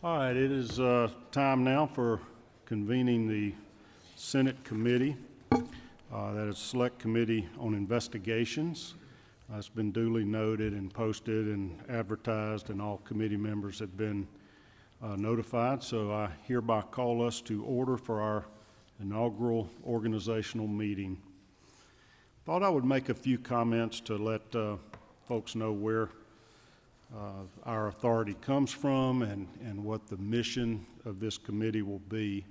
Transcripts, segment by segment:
All right, it is time now for convening the Senate Committee, that is Select Committee on Investigations. It's been duly noted and posted and advertised, and all committee members have been notified. So I hereby call us to order for our inaugural organizational meeting. Thought I would make a few comments to let folks know where our authority comes from and what the mission of this committee will be.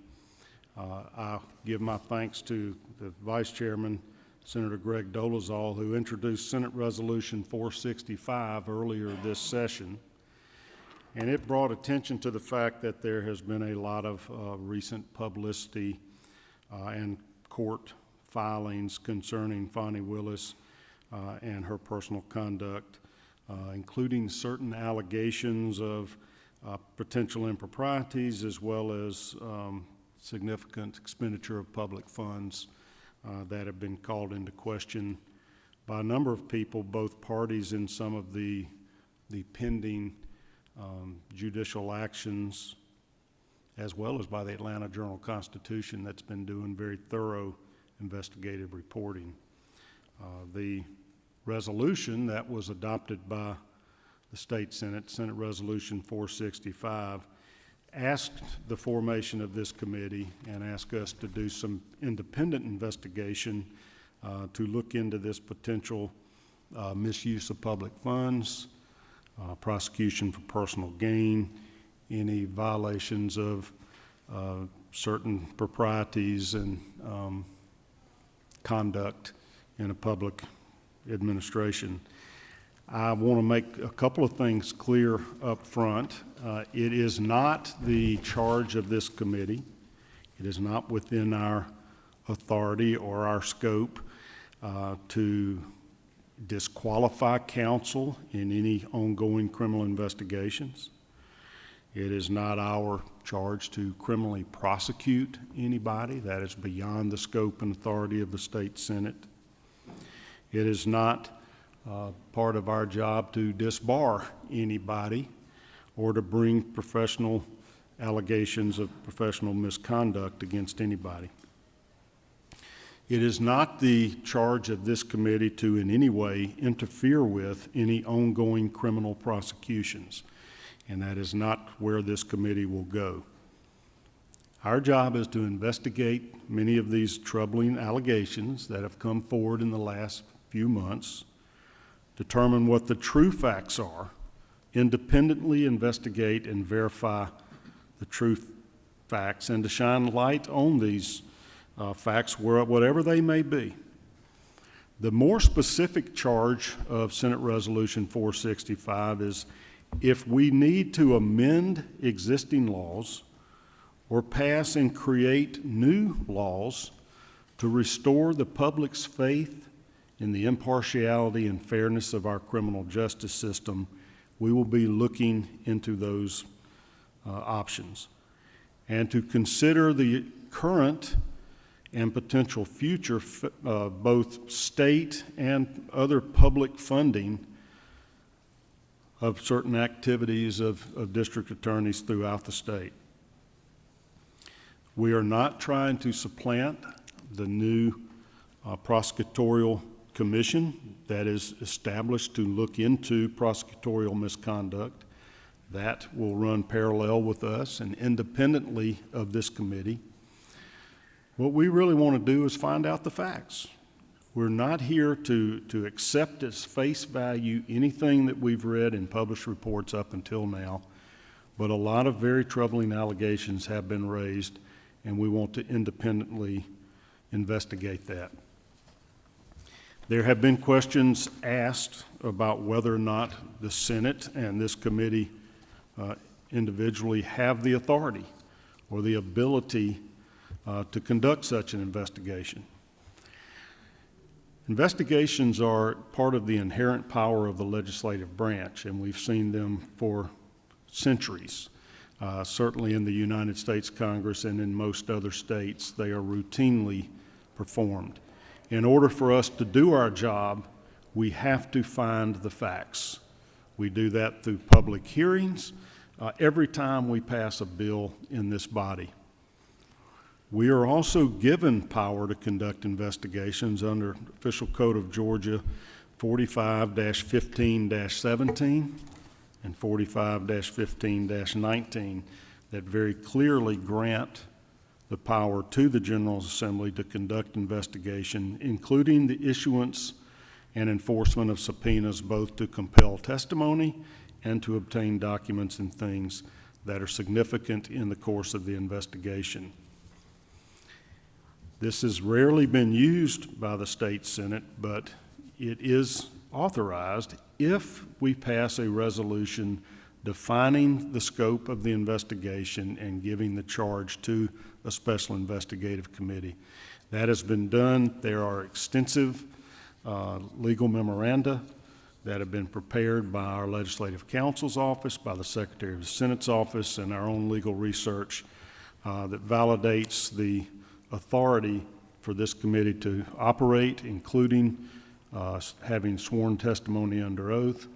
I give my thanks to the Vice Chairman, Senator Greg Dolezal, who introduced Senate Resolution 465 earlier this session. And it brought attention to the fact that there has been a lot of recent publicity and court filings concerning Fani Willis and her personal conduct, including certain allegations of potential improprieties as well as significant expenditure of public funds that have been called into question by a number of people, both parties in some of the pending judicial actions, as well as by the Atlanta Journal-Constitution that's been doing very thorough investigative reporting. The resolution that was adopted by the State Senate, Senate Resolution 465, asked the formation of this committee and asked us to do some independent investigation to look into this potential misuse of public funds, prosecution for personal gain, any violations of certain proprieties and conduct in a public administration. I want to make a couple of things clear up front. It is not the charge of this committee. It is not within our authority or our scope to disqualify counsel in any ongoing criminal investigations. It is not our charge to criminally prosecute anybody. That is beyond the scope and authority of the State Senate. It is not part of our job to disbar anybody or to bring professional allegations of professional misconduct against anybody. It is not the charge of this committee to in any way interfere with any ongoing criminal prosecutions, and that is not where this committee will go. Our job is to investigate many of these troubling allegations that have come forward in the last few months, determine what the true facts are, independently investigate and verify the true facts, and to shine light on these facts, whatever they may be. The more specific charge of Senate Resolution 465 is if we need to amend existing laws or pass and create new laws to restore the public's faith in the impartiality and fairness of our criminal justice system, we will be looking into those options. And to consider the current and potential future both state and other public funding of certain activities of district attorneys throughout the state. We are not trying to supplant the new prosecutorial commission that is established to look into prosecutorial misconduct. That will run parallel with us and independently of this committee. What we really want to do is find out the facts. We're not here to accept as face value anything that we've read in published reports up until now, but a lot of very troubling allegations have been raised, and we want to independently investigate that. There have been questions asked about whether or not the Senate and this committee individually have the authority or the ability to conduct such an investigation. Investigations are part of the inherent power of the legislative branch, and we've seen them for centuries. Certainly in the United States Congress and in most other states, they are routinely performed. In order for us to do our job, we have to find the facts. We do that through public hearings, every time we pass a bill in this body. We are also given power to conduct investigations under Official Code of Georgia 45-15-17 and 45-15-19 that very clearly grant the power to the General Assembly to conduct investigation, including the issuance and enforcement of subpoenas, both to compel testimony and to obtain documents and things that are significant in the course of the investigation. This has rarely been used by the state Senate, but it is authorized if we pass a resolution defining the scope of the investigation and giving the charge to a special investigative committee. That has been done. There are extensive legal memoranda that have been prepared by our Legislative Counsel's office, by the Secretary of the Senate's office, and our own legal research that validates the authority for this committee to operate, including having sworn testimony under oath,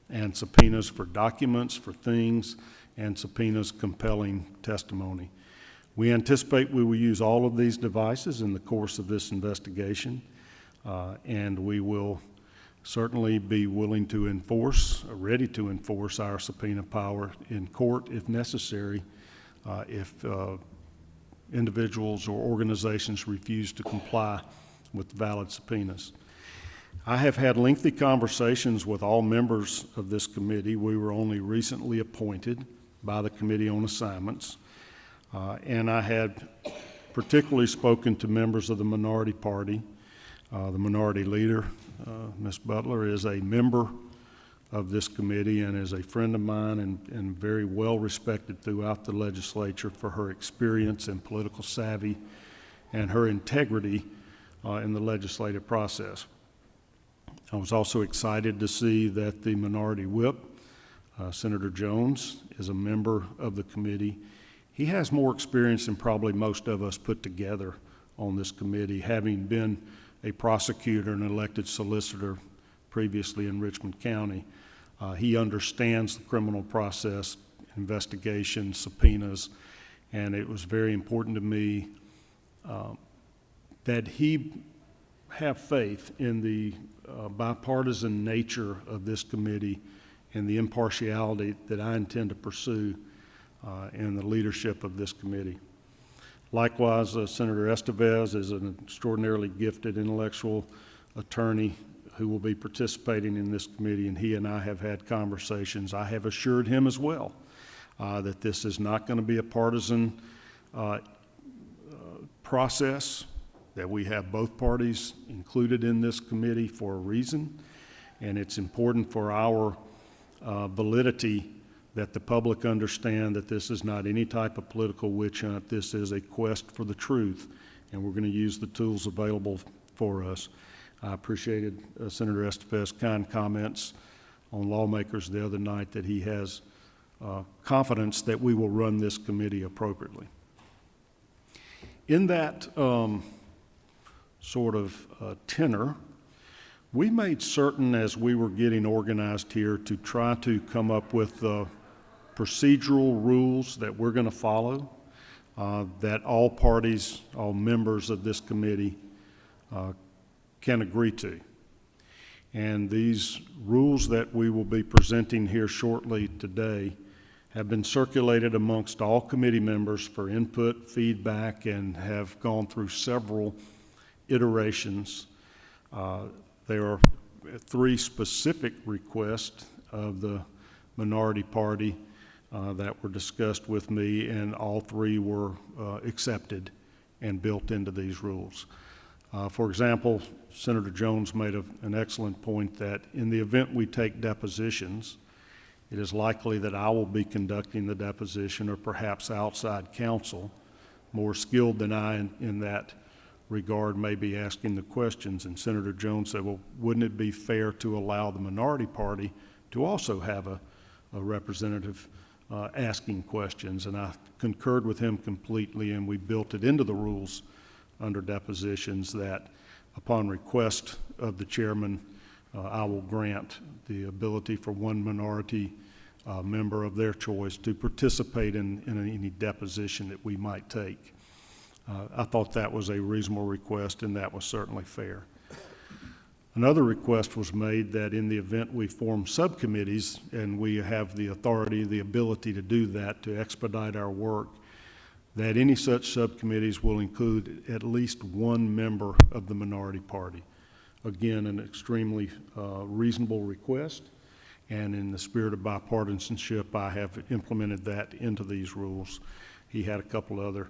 and subpoenas for documents, for things, and subpoenas compelling testimony. We anticipate we will use all of these devices in the course of this investigation, and we will certainly be willing to enforce, ready to enforce our subpoena power in court if necessary, if individuals or organizations refuse to comply with valid subpoenas. I have had lengthy conversations with all members of this committee. We were only recently appointed by the Committee on Assignments, and I had particularly spoken to members of the minority party. The minority leader, Ms. Butler, is a member of this committee and is a friend of mine and very well respected throughout the legislature for her experience and political savvy and her integrity in the legislative process. I was also excited to see that the minority whip, Senator Jones, is a member of the committee. He has more experience than probably most of us put together on this committee, having been a prosecutor and elected solicitor previously in Richmond County. He understands the criminal process, investigation, subpoenas, and it was very important to me that he have faith in the bipartisan nature of this committee and the impartiality that I intend to pursue in the leadership of this committee. Likewise, Senator Estevez is an extraordinarily gifted intellectual attorney who will be participating in this committee, and he and I have had conversations. I have assured him as well that this is not going to be a partisan process, that we have both parties included in this committee for a reason, and it's important for our validity that the public understand that this is not any type of political witch hunt. This is a quest for the truth, and we're going to use the tools available for us. I appreciated Senator Estevez's kind comments on Lawmakers the other night, that he has confidence that we will run this committee appropriately. In that sort of tenor, we made certain as we were getting organized here to try to come up with procedural rules that we're going to follow, that all parties, all members of this committee can agree to. And these rules that we will be presenting here shortly today have been circulated amongst all committee members for input, feedback, and have gone through several iterations. There are 3 specific requests of the minority party that were discussed with me, and all 3 were accepted and built into these rules. For example, Senator Jones made an excellent point that in the event we take depositions, it is likely that I will be conducting the deposition, or perhaps outside counsel, more skilled than I in that regard, may be asking the questions. And Senator Jones said, well, wouldn't it be fair to allow the minority party to also have a representative asking questions? And I concurred with him completely, and we built it into the rules under depositions that upon request of the chairman, I will grant the ability for one minority member of their choice to participate in any deposition that we might take. I thought that was a reasonable request, and that was certainly fair. Another request was made that in the event we form subcommittees, and we have the authority, the ability to do that, to expedite our work, that any such subcommittees will include at least one member of the minority party. Again, an extremely reasonable request, and in the spirit of bipartisanship, I have implemented that into these rules. He had a couple other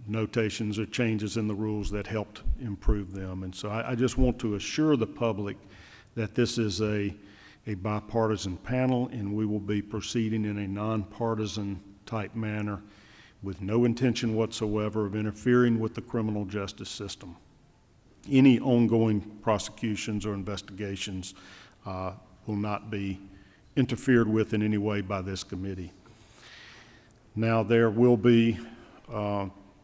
notations or changes in the rules that helped improve them. And so I just want to assure the public that this is a bipartisan panel, and we will be proceeding in a nonpartisan type manner with no intention whatsoever of interfering with the criminal justice system. Any ongoing prosecutions or investigations will not be interfered with in any way by this committee. Now, there will be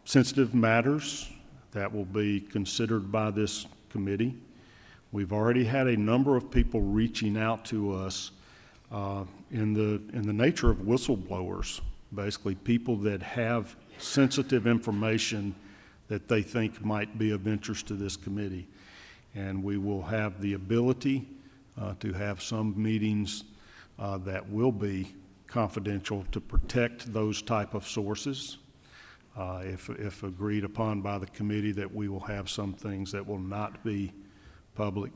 sensitive matters that will be considered by this committee. We've already had a number of people reaching out to us in the nature of whistleblowers, basically people that have sensitive information that they think might be of interest to this committee. And we will have the ability to have some meetings that will be confidential to protect those type of sources. If agreed upon by the committee, that we will have some things that will not be public.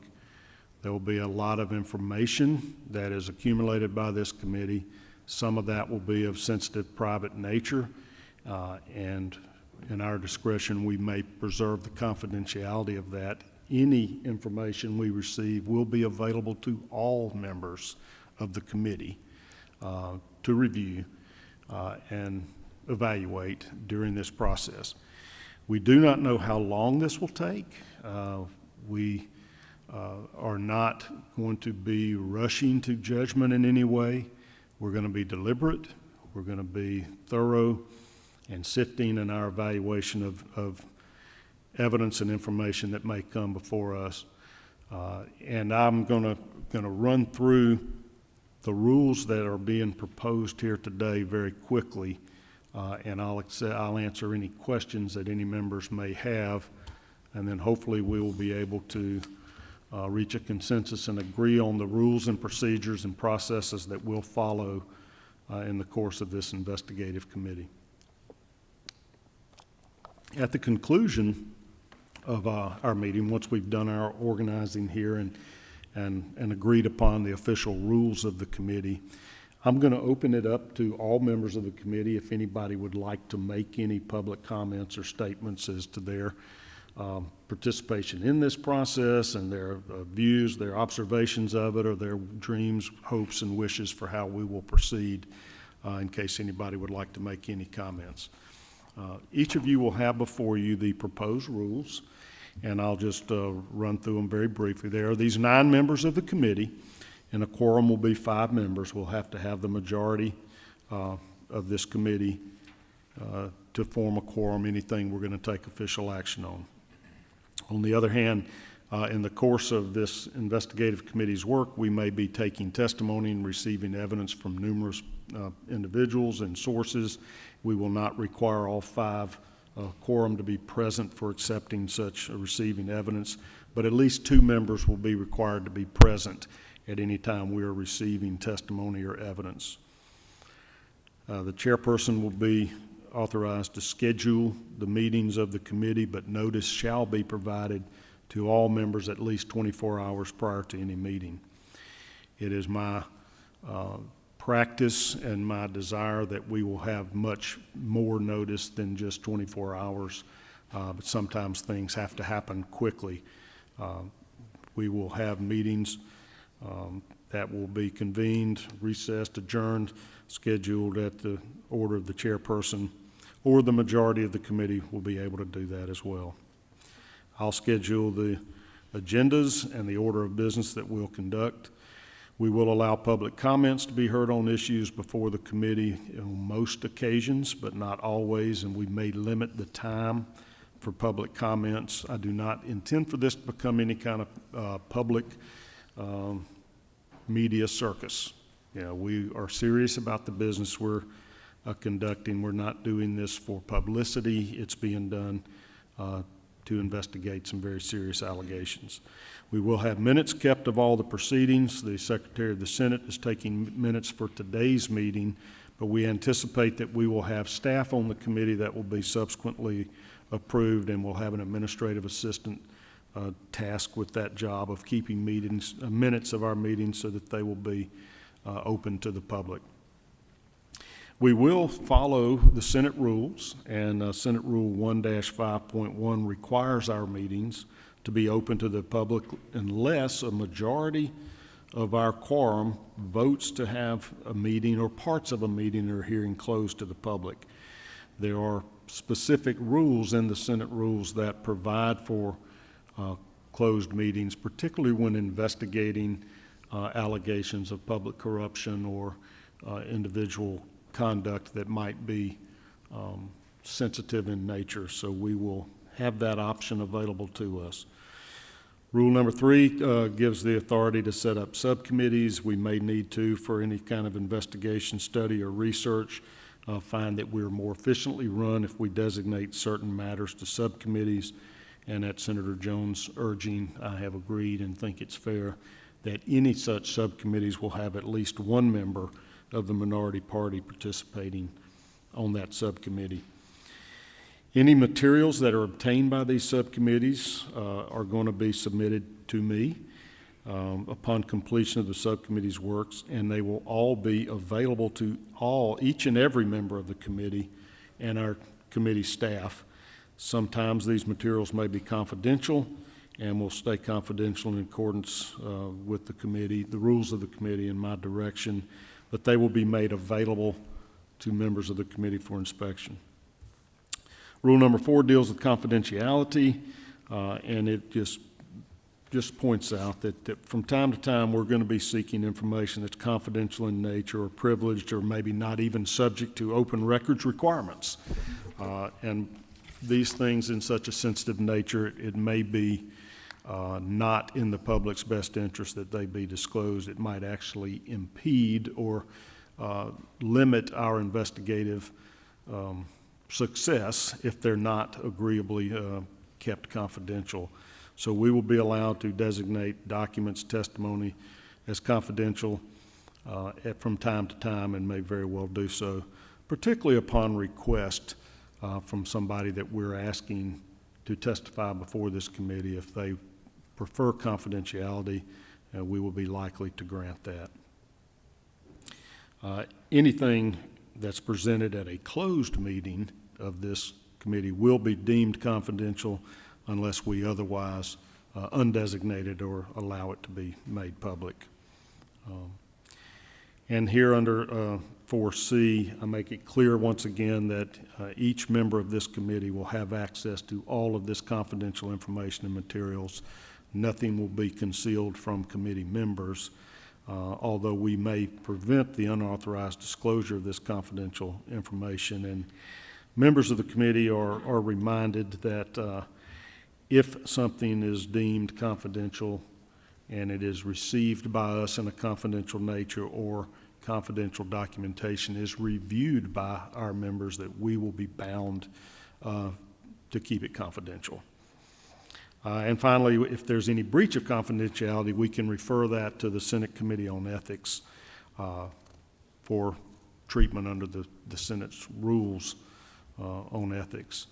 There will be a lot of information that is accumulated by this committee. Some of that will be of sensitive private nature, and in our discretion, we may preserve the confidentiality of that. Any information we receive will be available to all members of the committee to review and evaluate during this process. We do not know how long this will take. We are not going to be rushing to judgment in any way. We're going to be deliberate. We're going to be thorough and sifting in our evaluation of evidence and information that may come before us. And I'm going to run through the rules that are being proposed here today very quickly, and I'll answer any questions that any members may have, and then hopefully we will be able to reach a consensus and agree on the rules and procedures and processes that we'll follow in the course of this investigative committee. At the conclusion of our meeting, once we've done our organizing here and agreed upon the official rules of the committee, I'm going to open it up to all members of the committee if anybody would like to make any public comments or statements as to their participation in this process and their views, their observations of it, or their dreams, hopes, and wishes for how we will proceed, in case anybody would like to make any comments. Each of you will have before you the proposed rules, and I'll just run through them very briefly. There are these 9 members of the committee, and a quorum will be 5 members. We'll have to have the majority of this committee to form a quorum, anything we're going to take official action on. On the other hand, in the course of this investigative committee's work, we may be taking testimony and receiving evidence from numerous individuals and sources. We will not require all 5 quorum to be present for accepting such receiving evidence, but at least 2 members will be required to be present at any time we are receiving testimony or evidence. The chairperson will be authorized to schedule the meetings of the committee, but notice shall be provided to all members at least 24 hours prior to any meeting. It is my practice and my desire that we will have much more notice than just 24 hours, but sometimes things have to happen quickly. We will have meetings that will be convened, recessed, adjourned, scheduled at the order of the chairperson, or the majority of the committee will be able to do that as well. I'll schedule the agendas and the order of business that we'll conduct. We will allow public comments to be heard on issues before the committee on most occasions, but not always, and we may limit the time for public comments. I do not intend for this to become any kind of public media circus. We are serious about the business we're conducting. We're not doing this for publicity. It's being done to investigate some very serious allegations. We will have minutes kept of all the proceedings. The Secretary of the Senate is taking minutes for today's meeting, but we anticipate that we will have staff on the committee that will be subsequently approved, and we'll have an administrative assistant tasked with that job of keeping minutes of our meetings so that they will be open to the public. We will follow the Senate rules, and Senate Rule 1-5.1 requires our meetings to be open to the public unless a majority of our quorum votes to have a meeting or parts of a meeting or hearing closed to the public. There are specific rules in the Senate rules that provide for closed meetings, particularly when investigating allegations of public corruption or individual conduct that might be sensitive in nature. So we will have that option available to us. Rule number 3 gives the authority to set up subcommittees. We may need to for any kind of investigation, study, or research. Find that we're more efficiently run if we designate certain matters to subcommittees. And at Senator Jones' urging, I have agreed and think it's fair that any such subcommittees will have at least one member of the minority party participating on that subcommittee. Any materials that are obtained by these subcommittees are going to be submitted to me upon completion of the subcommittee's works, and they will all be available to each and every member of the committee and our committee staff. Sometimes these materials may be confidential and will stay confidential in accordance with the committee, the rules of the committee, and my direction, but they will be made available to members of the committee for inspection. Rule number 4 deals with confidentiality, and it just points out that from time to time we're going to be seeking information that's confidential in nature or privileged or maybe not even subject to open records requirements. And these things in such a sensitive nature, it may be not in the public's best interest that they be disclosed. It might actually impede or limit our investigative success if they're not agreeably kept confidential. So we will be allowed to designate documents, testimony as confidential from time to time, and may very well do so, particularly upon request from somebody that we're asking to testify before this committee. If they prefer confidentiality, we will be likely to grant that. Anything that's presented at a closed meeting of this committee will be deemed confidential unless we otherwise undesignated it or allow it to be made public. And here under 4C, I make it clear once again that each member of this committee will have access to all of this confidential information and materials. Nothing will be concealed from committee members, although we may prevent the unauthorized disclosure of this confidential information. And members of the committee are reminded that if something is deemed confidential and it is received by us in a confidential nature, or confidential documentation is reviewed by our members, that we will be bound to keep it confidential. And finally, if there's any breach of confidentiality, we can refer that to the Senate Committee on Ethics for treatment under the Senate's rules on ethics.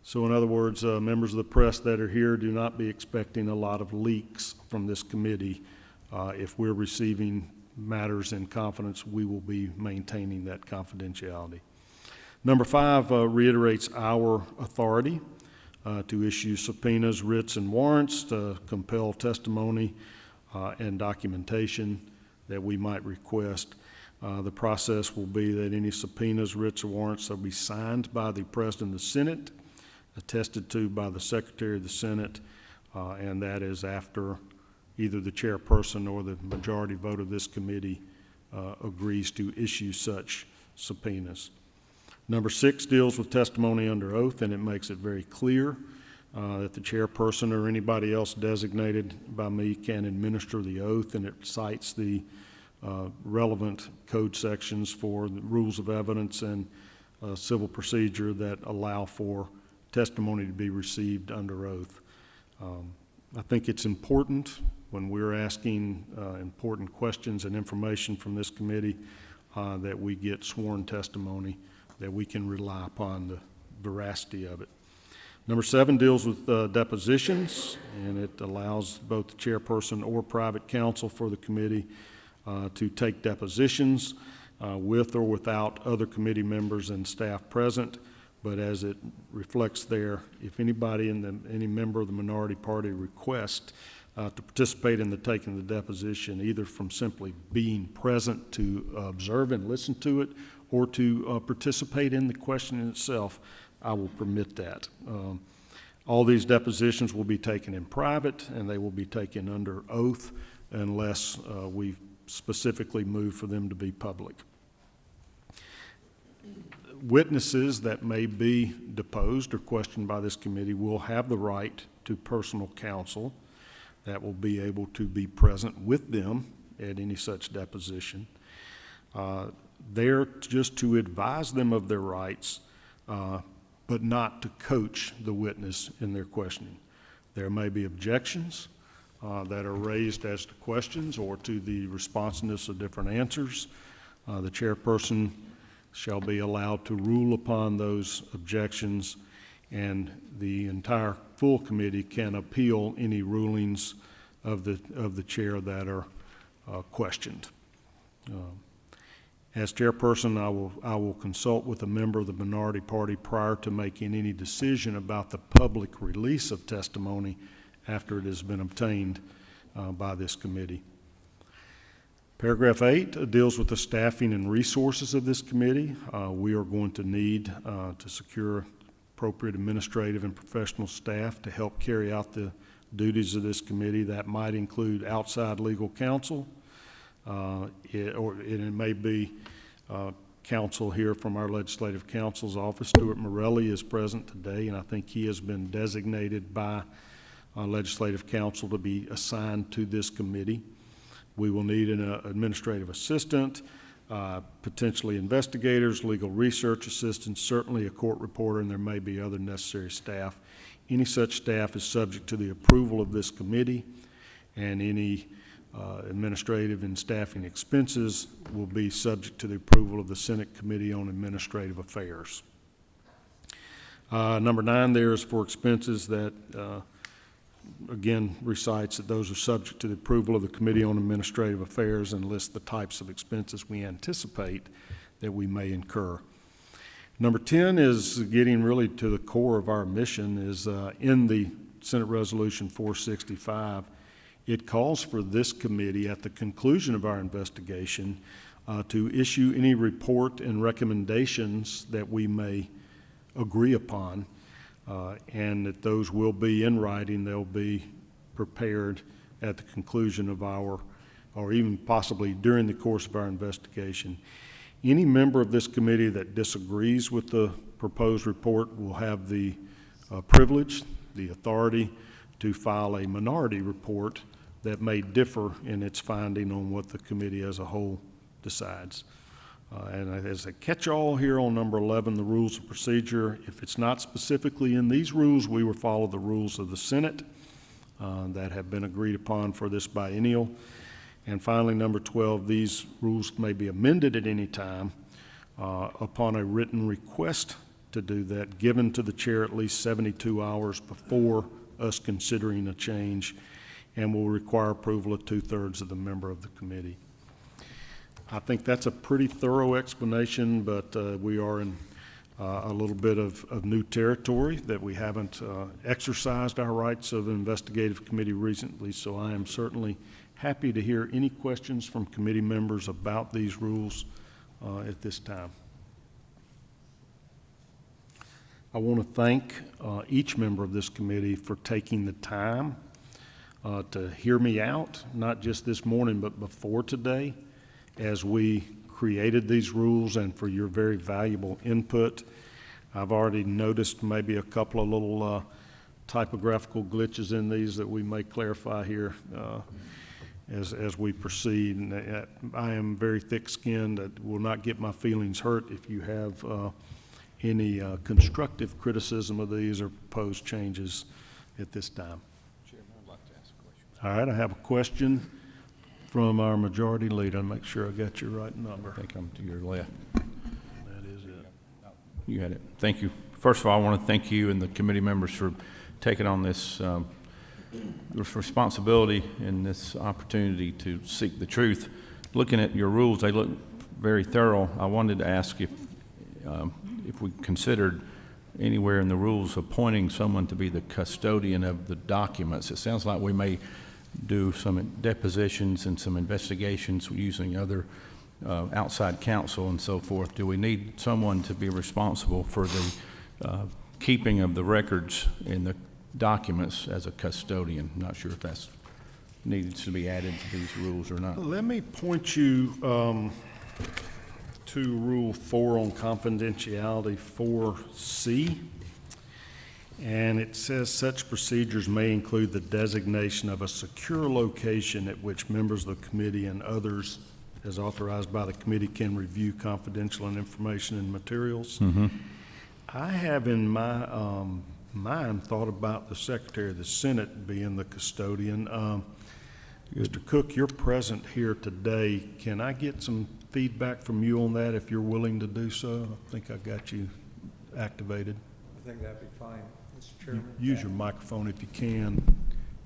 So in other words, members of the press that are here, do not be expecting a lot of leaks from this committee. If we're receiving matters in confidence, we will be maintaining that confidentiality. Number 5 reiterates our authority to issue subpoenas, writs, and warrants to compel testimony and documentation that we might request. The process will be that any subpoenas, writs, or warrants will be signed by the President of the Senate, attested to by the Secretary of the Senate, and that is after either the chairperson or the majority vote of this committee agrees to issue such subpoenas. Number 6 deals with testimony under oath, and it makes it very clear that the chairperson or anybody else designated by me can administer the oath, and it cites the relevant code sections for the rules of evidence and civil procedure that allow for testimony to be received under oath. I think it's important when we're asking important questions and information from this committee that we get sworn testimony, that we can rely upon the veracity of it. Number 7 deals with depositions, and it allows both the chairperson or private counsel for the committee to take depositions with or without other committee members and staff present. But as it reflects there, if anybody any member of the minority party requests to participate in the taking of the deposition, either from simply being present to observe and listen to it, or to participate in the question itself, I will permit that. All these depositions will be taken in private, and they will be taken under oath unless we specifically move for them to be public. Witnesses that may be deposed or questioned by this committee will have the right to personal counsel that will be able to be present with them at any such deposition. They're just to advise them of their rights, but not to coach the witness in their questioning. There may be objections that are raised as to questions or to the responsiveness of different answers. The chairperson shall be allowed to rule upon those objections, and the entire full committee can appeal any rulings of the chair that are questioned. As chairperson, I will consult with a member of the minority party prior to making any decision about the public release of testimony after it has been obtained by this committee. Paragraph 8 deals with the staffing and resources of this committee. We are going to need to secure appropriate administrative and professional staff to help carry out the duties of this committee. That might include outside legal counsel, it may be counsel here from our legislative counsel's office. Stuart Morelli is present today, and I think he has been designated by legislative counsel to be assigned to this committee. We will need an administrative assistant, potentially investigators, legal research assistants, certainly a court reporter, and there may be other necessary staff. Any such staff is subject to the approval of this committee, and any administrative and staffing expenses will be subject to the approval of the Senate Committee on Administrative Affairs. Number 9 there is for expenses that again recites that those are subject to the approval of the Committee on Administrative Affairs and lists the types of expenses we anticipate that we may incur. Number 10 is getting really to the core of our mission, is in the Senate Resolution 465. It calls for this committee at the conclusion of our investigation to issue any report and recommendations that we may agree upon, and that those will be in writing. They'll be prepared at the conclusion of or even possibly during the course of our investigation. Any member of this committee that disagrees with the proposed report will have the privilege, the authority to file a minority report that may differ in its finding on what the committee as a whole decides. And as a catch-all here on number 11, the rules of procedure, if it's not specifically in these rules, we will follow the rules of the Senate that have been agreed upon for this biennial. And finally, number 12, these rules may be amended at any time upon a written request to do that, given to the chair at least 72 hours before us considering a change, and will require approval of 2/3 of the member of the committee. I think that's a pretty thorough explanation, but we are in a little bit of new territory that we haven't exercised our rights of investigative committee recently, so I am certainly happy to hear any questions from committee members about these rules at this time. I want to thank each member of this committee for taking the time to hear me out, not just this morning, but before today, as we created these rules, and for your very valuable input. I've already noticed maybe a couple of little typographical glitches in these that we may clarify here as we proceed. And I am very thick-skinned. I will not get my feelings hurt if you have any constructive criticism of these or proposed changes at this time. Chairman, I'd like to ask a question. All right, I have a question from our majority leader. I'll make sure I got your right number. I think I'm to your left. That is it. You had it. Thank you. First of all, I want to thank you and the committee members for taking on this responsibility and this opportunity to seek the truth. Looking at your rules, they look very thorough. I wanted to ask if we considered anywhere in the rules appointing someone to be the custodian of the documents. It sounds like we may do some depositions and some investigations using other outside counsel and so forth. Do we need someone to be responsible for the keeping of the records in the documents as a custodian? Not sure if that's needs to be added to these rules or not. Let me point you to Rule 4 on confidentiality 4C. And it says such procedures may include the designation of a secure location at which members of the committee and others, as authorized by the committee, can review confidential information and materials. Mm-hmm. I have in my mind thought about the Secretary of the Senate being the custodian. Mr. Cook, you're present here today. Can I get some feedback from you on that if you're willing to do so? I think I got you activated. I think that'd be fine, Mr. Chairman. Use your microphone if you can.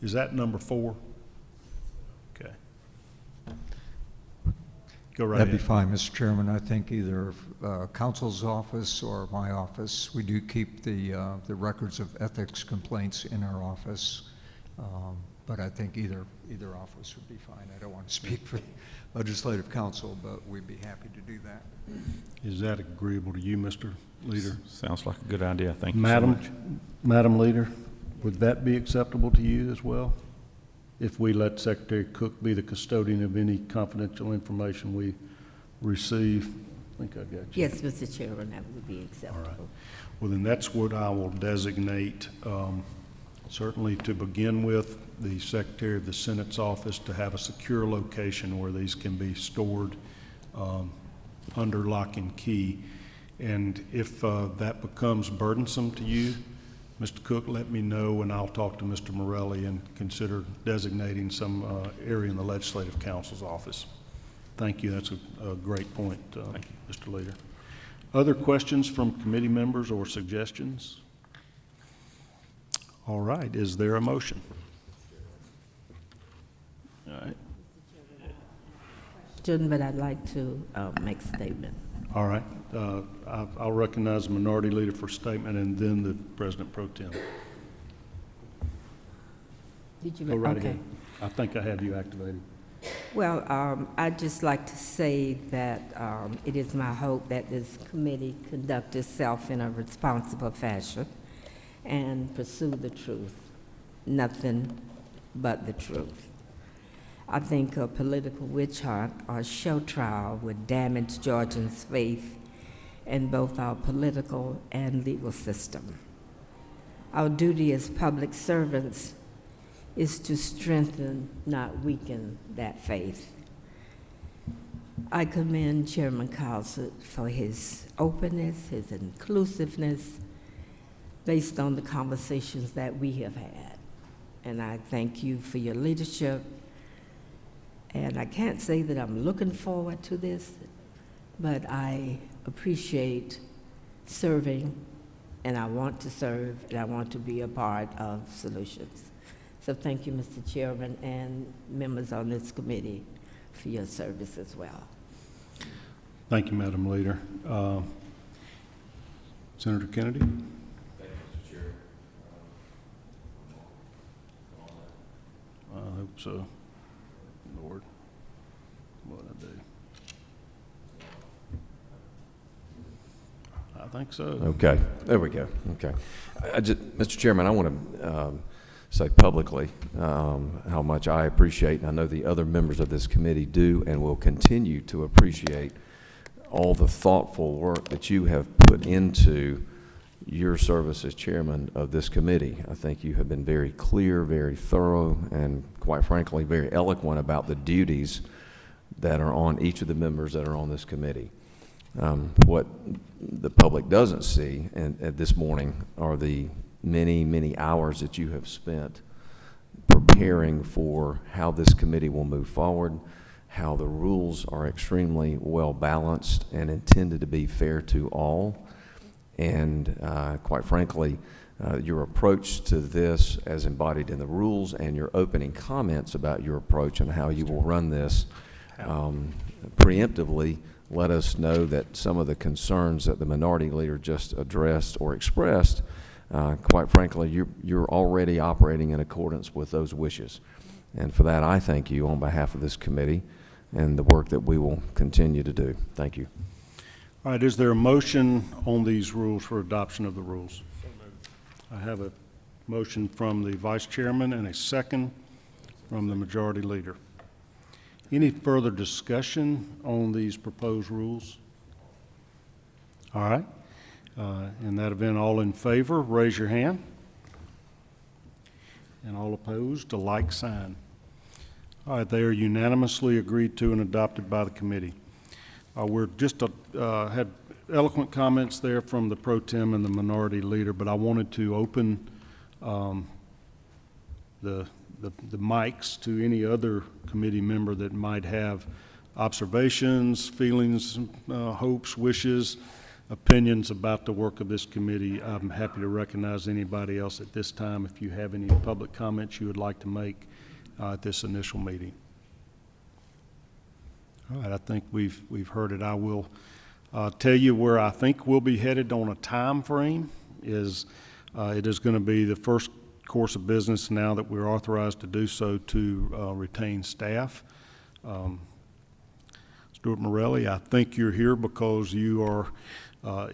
Is that number 4? Okay. Go right That'd be ahead. fine, Mr. Chairman. I think either counsel's office or my office, we do keep the records of ethics complaints in our office. But I think either office would be fine. I don't want to speak for legislative counsel, but we'd be happy to do that. Is that agreeable to you, Mr. Leader? Sounds like a good idea. Thank you so much. Madam Leader, would that be acceptable to you as well? If we let Secretary Cook be the custodian of any confidential information we receive? I think I got you. Yes, Mr. Chairman, that would be acceptable. All right. Well, then that's what I will designate, certainly to begin with, the Secretary of the Senate's office to have a secure location where these can be stored under lock and key. And if that becomes burdensome to you, Mr. Cook, let me know, and I'll talk to Mr. Morelli and consider designating some area in the Legislative Council's office. Thank you. That's a great point, Thank you. Mr. Leader. Other questions from committee members or suggestions? All right. Is there a motion? All right. But I'd like to make a statement. All right. I'll recognize the Minority Leader for statement and then the President Pro Tem. Did you? Go right okay. ahead. I think I have you activated. Well, I'd just like to say that it is my hope that this committee conduct itself in a responsible fashion and pursue the truth, nothing but the truth. I think a political witch hunt or show trial would damage Georgians' faith in both our political and legal system. Our duty as public servants is to strengthen, not weaken, that faith. I commend Chairman Cowsett for his openness, his inclusiveness, based on the conversations that we have had. And I thank you for your leadership. And I can't say that I'm looking forward to this, but I appreciate serving, and I want to serve, and I want to be a part of solutions. So thank you, Mr. Chairman, and members on this committee for your service as well. Thank you, Madam Leader. Senator Kennedy? Thank you, Mr. Chair. I hope so. Lord, what I do? I think so. Okay, there we go. Okay. Mr. Chairman, I want to say publicly how much I appreciate, and I know the other members of this committee do and will continue to appreciate all the thoughtful work that you have put into your service as chairman of this committee. I think you have been very clear, very thorough, and quite frankly, very eloquent about the duties that are on each of the members that are on this committee. What the public doesn't see at this morning are the many, many hours that you have spent preparing for how this committee will move forward, how the rules are extremely well balanced and intended to be fair to all. And quite frankly, your approach to this as embodied in the rules and your opening comments about your approach and how you will run this preemptively let us know that some of the concerns that the minority leader just addressed or expressed, quite frankly, you're already operating in accordance with those wishes. And for that, I thank you on behalf of this committee and the work that we will continue to do. Thank you. All right, is there a motion on these rules for adoption of the rules? I have a motion from the vice chairman and a second from the majority leader. Any further discussion on these proposed rules? All right. In that event, all in favor, raise your hand. And all opposed, a like sign. All right, they are unanimously agreed to and adopted by the committee. We're just had eloquent comments there from the pro tem and the minority leader, but I wanted to open the mics to any other committee member that might have observations, feelings, hopes, wishes, opinions about the work of this committee. I'm happy to recognize anybody else at this time if you have any public comments you would like to make at this initial meeting. All right, I think we've heard it. I will tell you where I think we'll be headed on a time frame is it is going to be the first course of business now that we're authorized to do so to retain staff. Stuart Morelli, I think you're here because you are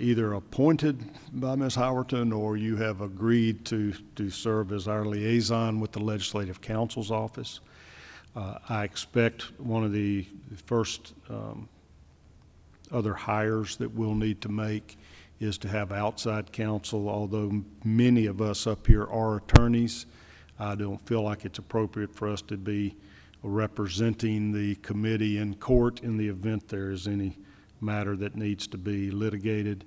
either appointed by Ms. Howerton or you have agreed to serve as our liaison with the Legislative Counsel's office. I expect one of the first other hires that we'll need to make is to have outside counsel. Although many of us up here are attorneys, I don't feel like it's appropriate for us to be representing the committee in court in the event there is any matter that needs to be litigated.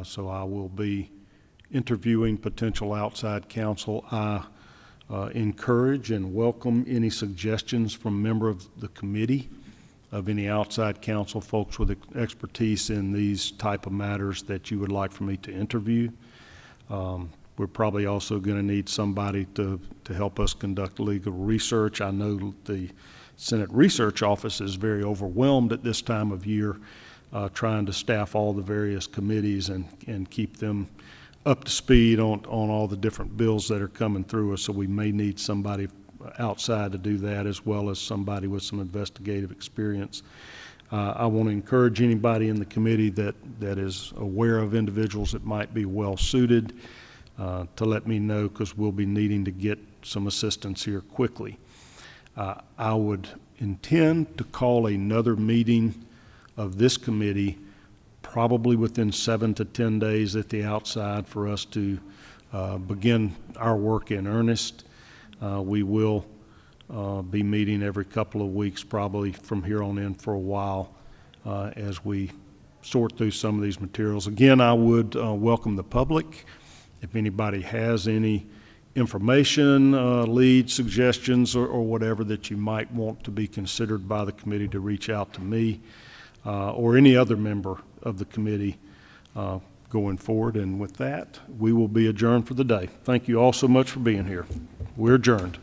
So I will be interviewing potential outside counsel. I encourage and welcome any suggestions from member of the committee of any outside counsel, folks with expertise in these type of matters that you would like for me to interview. We're probably also going to need somebody to help us conduct legal research. I know the Senate Research Office is very overwhelmed at this time of year, trying to staff all the various committees and keep them up to speed on all the different bills that are coming through us. So we may need somebody outside to do that, as well as somebody with some investigative experience. I want to encourage anybody in the committee that is aware of individuals that might be well suited to let me know, because we'll be needing to get some assistance here quickly. I would intend to call another meeting of this committee probably within 7 to 10 days at the outside for us to begin our work in earnest. We will be meeting every couple of weeks probably from here on in for a while as we sort through some of these materials. Again, I would welcome the public. If anybody has any information, leads, suggestions, or whatever that you might want to be considered by the committee, to reach out to me or any other member of the committee going forward. And with that, we will be adjourned for the day. Thank you all so much for being here. We're adjourned.